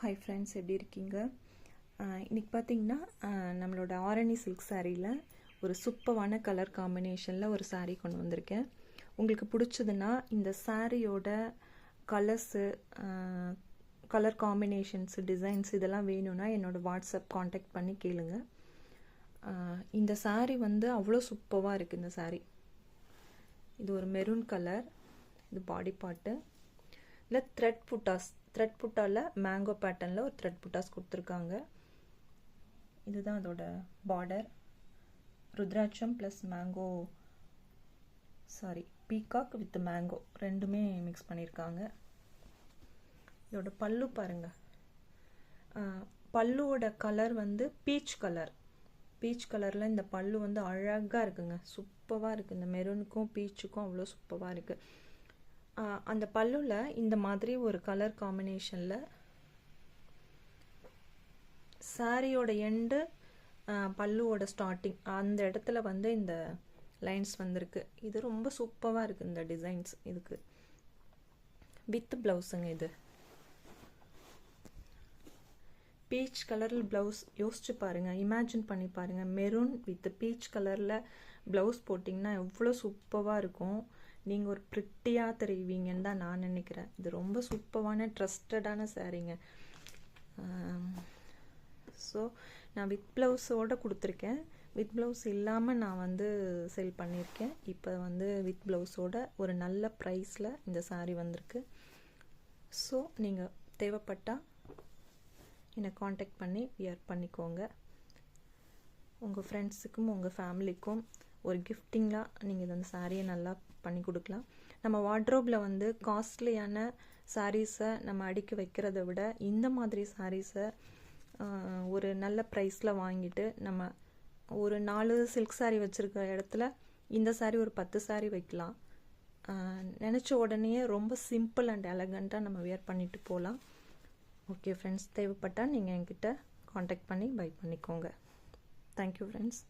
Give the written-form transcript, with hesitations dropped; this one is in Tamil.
ஹாய் ஃப்ரெண்ட்ஸ், எப்படி இருக்கீங்க? இன்றைக்கி பார்த்தீங்கன்னா நம்மளோட ஆரணி சில்க் சாரியில் ஒரு சூப்பரான கலர் காம்பினேஷனில் ஒரு சாரீ கொண்டு வந்திருக்கேன். உங்களுக்கு பிடிச்சதுன்னா இந்த சாரியோட கலர்ஸு, கலர் காம்பினேஷன்ஸு, டிசைன்ஸ் இதெல்லாம் வேணும்னா என்னோடய வாட்ஸ்அப் காண்டாக்ட் பண்ணி கேளுங்க. இந்த சாரீ வந்து அவ்வளோ சூப்பராக இருக்குது. இந்த சாரீ இது ஒரு மெரூன் கலர். இது பாடி பார்ட்டு. இல்லை த்ரெட் புட்டாவில் மேங்கோ பேட்டர்னில் ஒரு த்ரெட் புட்டாஸ் கொடுத்துருக்காங்க. இதுதான் அதோட border. Rudraksha plus mango, peacock with mango ரெண்டுமே மிக்ஸ் பண்ணியிருக்காங்க. இதோட பல்லு பாருங்கள். பல்லுவோட கலர் வந்து பீச் கலரில் இந்த பல்லு வந்து அழகாக இருக்குங்க. சூப்பராக இருக்குது. இந்த மெரூனுக்கும் பீச்சுக்கும் அவ்வளோ சூப்பராக இருக்குது. அந்த பல்லுவில் இந்த மாதிரி ஒரு கலர் காம்பினேஷனில் சாரியோட எண்டு, பல்லுவோட ஸ்டார்டிங் அந்த இடத்துல வந்து இந்த லைன்ஸ் வந்திருக்கு. இது ரொம்ப சூப்பராக இருக்குது இந்த டிசைன்ஸ். இதுக்கு வித் ப்ளவுஸுங்க. இது பீச் கலரில் ப்ளவுஸ். யோசிச்சு பாருங்கள், இமேஜின் பண்ணி பாருங்கள். மெரூன் வித் பீச் கலரில் ப்ளவுஸ் போட்டிங்கன்னா எவ்வளோ சூப்பராக இருக்கும். நீங்கள் ஒரு ப்ரிட்டியாக தெரிவிங்கன்னு தான் நான் நினைக்கிறேன். இது ரொம்ப சூப்பரான ட்ரஸ்டடான சாரீங்க. ஸோ நான் வித் ப்ளவுஸோடு கொடுத்துருக்கேன். வித் ப்ளவுஸ் இல்லாமல் நான் வந்து செல் பண்ணியிருக்கேன். இப்போ வந்து வித் ப்ளவுஸோட ஒரு நல்ல ப்ரைஸில் இந்த சாரீ வந்திருக்கு. ஸோ நீங்கள் தேவைப்பட்டால் என்னை காண்டாக்ட் பண்ணி வியர் பண்ணிக்கோங்க. உங்கள் ஃப்ரெண்ட்ஸுக்கும் உங்கள் ஃபேமிலிக்கும் ஒரு கிஃப்டிங்காக நீங்கள் இந்த சாரியை நல்லா பண்ணி கொடுக்கலாம். நம்ம வார்ட்ரோப்பில் வந்து காஸ்ட்லியான சாரீஸை நம்ம அடுக்கி வைக்கிறத விட இந்த மாதிரி சாரீஸை ஒரு நல்ல ப்ரைஸில் வாங்கிட்டு நம்ம ஒரு 4 சில்க் சாரீ வச்சுருக்க இடத்துல இந்த சாரீ ஒரு 10 சாரீ வைக்கலாம். நினச்ச உடனே ரொம்ப சிம்பிள் அண்ட் எலகண்ட்டாக நம்ம வியர் பண்ணிட்டு போகலாம். ஓகே ஃப்ரெண்ட்ஸ், தேவைப்பட்டால் நீங்கள் என்கிட்ட காண்டாக்ட் பண்ணி பை பண்ணிக்கோங்க. Thank you friends.